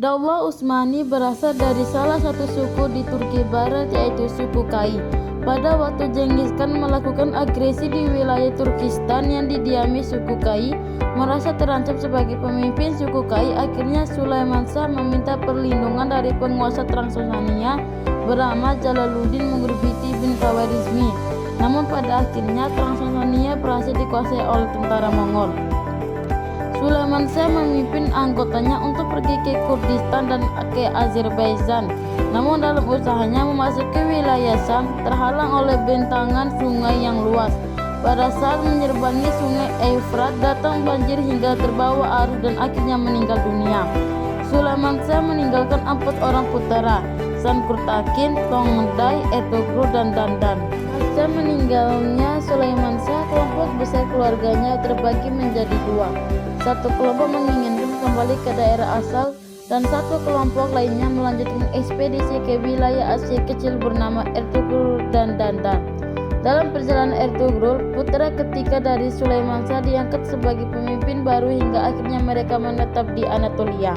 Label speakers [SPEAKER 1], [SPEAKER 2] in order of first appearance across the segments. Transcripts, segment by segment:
[SPEAKER 1] Daulah Utsmani berasal dari salah satu suku di Turki Barat, yaitu suku Kai. Pada waktu Genghis Khan melakukan agresi di wilayah Turkistan yang didiami suku Kai, merasa terancam sebagai pemimpin suku Kai, akhirnya Sulaiman Shah meminta perlindungan dari penguasa Transylvania bernama Jalaluddin Manggurbisi bin Khawarizmi. Namun pada akhirnya Transylvania berhasil dikuasai oleh tentara Mongol. Sulaiman Shah memimpin anggotanya untuk pergi ke Kurdistan dan ke Azerbaijan. Namun dalam usahanya memasuki wilayah Syam, terhalang oleh bentangan sungai yang luas. Pada saat menyerbangi sungai Efrat, datang banjir hingga terbawa arus dan akhirnya meninggal dunia. Sulaiman Shah meninggalkan 4 orang putera, Sankurtakin, Tongdai, Ertugrul, dan Dandan. Pasca meninggalnya Sulaiman Shah, kelompok besar keluarganya terbagi menjadi 2. Satu kelompok menginginkan kembali ke daerah asal dan satu kelompok lainnya melanjutkan ekspedisi ke wilayah Asia kecil bernama Ertugrul dan Dandan. Dalam perjalanan Ertugrul, putra ketiga dari Sulaiman Shah diangkat sebagai pemimpin baru hingga akhirnya mereka menetap di Anatolia.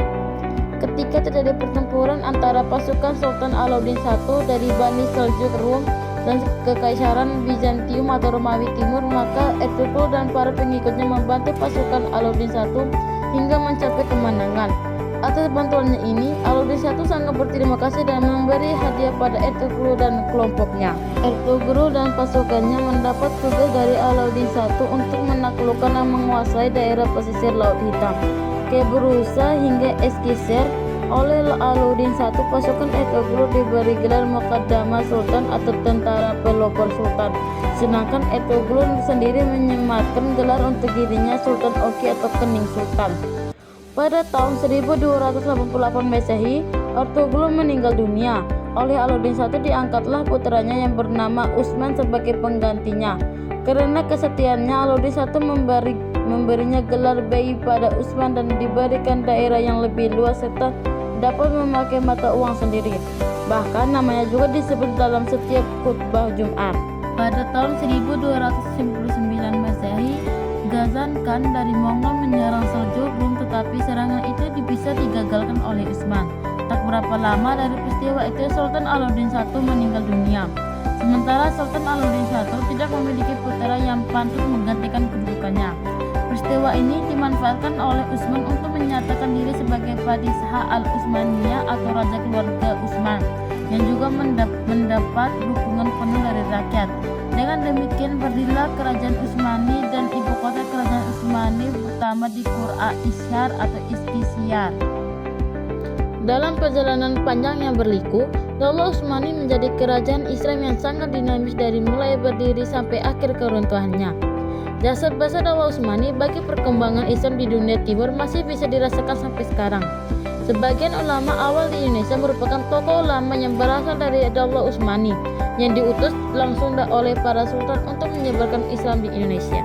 [SPEAKER 1] Ketika terjadi pertempuran antara pasukan Sultan Alauddin I dari Bani Seljuk Rum dan Kekaisaran Bizantium atau Romawi Timur, maka Ertugrul dan para pengikutnya membantu pasukan Alauddin I hingga mencapai kemenangan. Atas bantuannya ini, Alauddin I sangat berterima kasih dan memberi hadiah pada Ertugrul dan kelompoknya. Ertugrul dan pasukannya mendapat tugas dari Alauddin I untuk menaklukkan dan menguasai daerah pesisir Laut Hitam, Kebrusa hingga Eskisher. Oleh Alauddin I, pasukan Ertugrul diberi gelar Muqaddamah Sultan atau tentara pelopor Sultan, sedangkan Ertugrul sendiri menyematkan gelar untuk dirinya Sultan Oki atau Kening Sultan. Pada tahun 1288 Masehi, Ertugrul meninggal dunia. Oleh Alauddin I diangkatlah putranya yang bernama Utsman sebagai penggantinya. Karena kesetiaannya, Alauddin I memberinya gelar Bey pada Utsman dan diberikan daerah yang lebih luas serta dapat memakai mata uang sendiri. Bahkan namanya juga disebut dalam setiap khutbah Jumat. Pada tahun 1299 Masehi, Ghazan Khan dari Mongol menyerang Seljuk Rum, tetapi serangan itu bisa digagalkan oleh Utsman. Tak berapa lama dari peristiwa itu, Sultan Alauddin I meninggal dunia. Sementara Sultan Alauddin I tidak memiliki putra yang pantas menggantikan kedudukannya. Peristiwa ini dimanfaatkan oleh Utsman untuk menyatakan diri sebagai Padishah Al-Utsmaniyah atau Raja Keluarga Utsman, yang juga mendapat dukungan penuh dari rakyat. Dengan demikian berdirilah Kerajaan Utsmani dan ibu kota Kerajaan Utsmani pertama di Qura Isyar atau Iskisiyar. Dalam perjalanan panjang yang berliku, Daulah Utsmani menjadi kerajaan Islam yang sangat dinamis dari mulai berdiri sampai akhir keruntuhannya. Jasa besar Daulah Utsmani bagi perkembangan Islam di dunia timur masih bisa dirasakan sampai sekarang. Sebagian ulama awal di Indonesia merupakan tokoh ulama yang berasal dari Daulah Utsmani yang diutus langsung oleh para sultan untuk menyebarkan Islam di Indonesia.